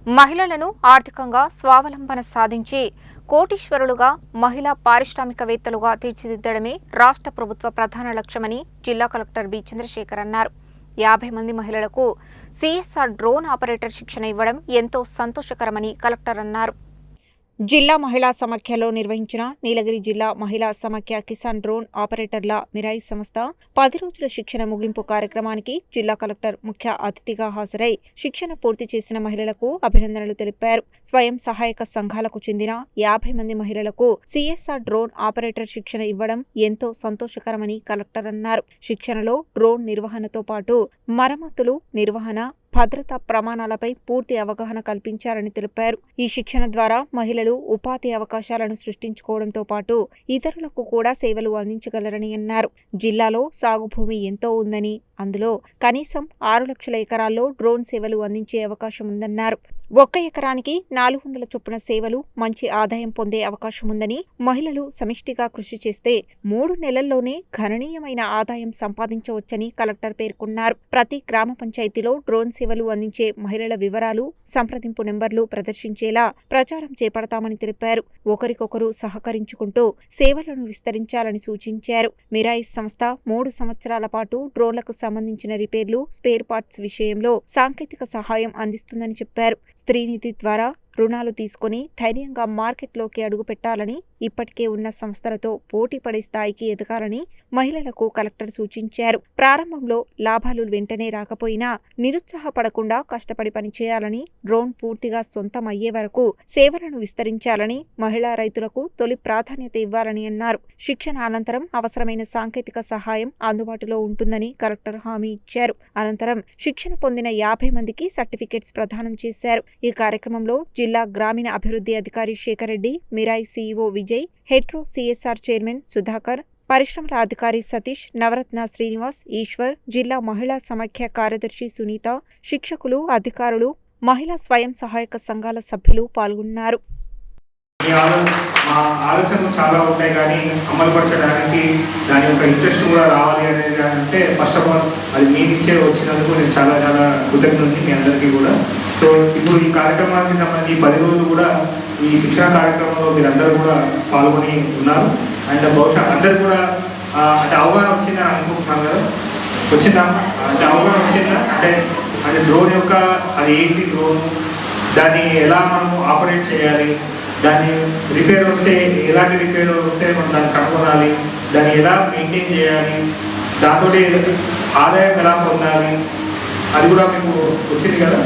మహిళలను ఆర్థికంగా స్వావలంబన సాధించి కోటీశ్వరులుగా మహిళా పారిశ్రామికవేత్తలుగా తీర్చిదిద్దడమే రాష్ట్ర ప్రభుత్వ ప్రధాన లక్ష్యమని జిల్లా కలెక్టర్ బి చంద్రశేఖర్ అన్నారు. 50 మంది మహిళలకు సిఎస్ఆర్ డ్రోన్ ఆపరేటర్ శిక్షణ ఇవ్వడం ఎంతో సంతోషకరమని కలెక్టర్ అన్నారు. జిల్లా మహిళా సమాఖ్యలో నిర్వహించిన నీలగిరి జిల్లా మహిళా సమాఖ్య కిసాన్ డ్రోన్ ఆపరేటర్ల మిరాయి సంస్థ 10 రోజుల శిక్షణ ముగింపు కార్యక్రమానికి జిల్లా కలెక్టర్ ముఖ్య అతిథిగా హాజరై శిక్షణ పూర్తి చేసిన మహిళలకు అభినందనలు తెలిపారు. స్వయం సహాయక సంఘాలకు చెందిన 50 మంది మహిళలకు సిఎస్ఆర్ డ్రోన్ ఆపరేటర్ శిక్షణ ఇవ్వడం ఎంతో సంతోషకరమని కలెక్టర్ అన్నారు. శిక్షణలో డ్రోన్ నిర్వహణతో పాటు మరమ్మతులు, నిర్వహణ, భద్రతా ప్రమాణాలపై పూర్తి అవగాహన కల్పించారని తెలిపారు. ఈ శిక్షణ ద్వారా మహిళలు ఉపాధి అవకాశాలను సృష్టించుకోవడంతో పాటు ఇతరులకు కూడా సేవలు అందించగలరని అన్నారు. జిల్లాలో సాగు భూమి ఎంతో ఉందని, అందులో కనీసం 6 లక్షల ఎకరాల్లో డ్రోన్ సేవలు అందించే అవకాశం ఉందన్నారు. 1 ఎకరానికి 400 చొప్పున సేవలు, మంచి ఆదాయం పొందే అవకాశం ఉందని, మహిళలు సమిష్టిగా కృషి చేస్తే 3 నెలల్లోనే గణనీయమైన ఆదాయం సంపాదించవచ్చని కలెక్టర్ పేర్కొన్నారు. ప్రతి గ్రామ పంచాయతీలో డ్రోన్ సేవలు అందించే మహిళల వివరాలు, సంప్రదింపు నెంబర్లు ప్రదర్శించేలా ప్రచారం చేపడతామని తెలిపారు. ఒకరికొకరు సహకరించుకుంటూ సేవలను విస్తరించాలని సూచించారు. మిరాయి సంస్థ 3 సంవత్సరాల పాటు డ్రోన్లకు సంబంధించిన రిపేర్లు, స్పేర్ పార్ట్స్ విషయంలో సాంకేతిక సహాయం అందిస్తుందని చెప్పారు. స్త్రీనిధి ద్వారా రుణాలు తీసుకుని ధైర్యంగా మార్కెట్లోకి అడుగుపెట్టాలని, ఇప్పటికే ఉన్న సంస్థలతో పోటీ పడే స్థాయికి ఎదగాలని మహిళలకు కలెక్టర్ సూచించారు. ప్రారంభంలో లాభాలు వెంటనే రాకపోయినా నిరుత్సాహపడకుండా కష్టపడి పనిచేయాలని, డ్రోన్ పూర్తిగా సొంతం అయ్యే వరకు సేవలను విస్తరించాలని, మహిళా రైతులకు తొలి ప్రాధాన్యత ఇవ్వాలని అన్నారు. శిక్షణ అనంతరం అవసరమైన సాంకేతిక సహాయం అందుబాటులో ఉంటుందని కలెక్టర్ హామీ ఇచ్చారు. అనంతరం శిక్షణ పొందిన 50 మందికి సర్టిఫికెట్స్ ప్రదానం చేశారు. ఈ కార్యక్రమంలో జిల్లా గ్రామీణ అభివృద్ధి అధికారి Shekhar Reddy, Mirai CEO Vijay, Hetero CSR chairman Sudhakar, పరిశ్రమల అధికారి సతీష్, నవరత్న శ్రీనివాస్, ఈశ్వర్, జిల్లా మహిళా సమాఖ్య కార్యదర్శి సునీత, శిక్షకులు, అధికారులు, మహిళా స్వయం సహాయక సంఘాల సభ్యులు పాల్గొన్నారు. మా ఆలోచనలు చాలా ఉంటాయి, కానీ అమలుపరచడానికి దాని యొక్క ఇంట్రెస్ట్ కూడా రావాలి అనేది అంటే ఫస్ట్ ఆఫ్ ఆల్ అది మీ నుంచే వచ్చినందుకు నేను చాలా చాలా కృతజ్ఞతని మీ అందరికీ కూడా. సో ఇప్పుడు ఈ కార్యక్రమానికి సంబంధించి 10 రోజులు కూడా ఈ శిక్షణ కార్యక్రమంలో మీరందరూ కూడా పాల్గొని ఉన్నారు. అండ్ బహుశా అందరు కూడా అంటే అవగాహన వచ్చిందా అనుకుంటున్నాను కదా, వచ్చిందా? అంటే అవగాహన వచ్చిందా అంటే డ్రోన్ యొక్క అది ఏంటి, డ్రోన్ దాన్ని ఎలా మనం ఆపరేట్ చేయాలి, దాన్ని రిపేర్ వస్తే ఎలాంటి రిపేర్ వస్తే మనం దాన్ని కనుగొనాలి, దాన్ని ఎలా మెయింటైన్ చేయాలి, దాంతో ఆదాయం ఎలా పొందాలి, అది కూడా మీకు వచ్చింది కదా.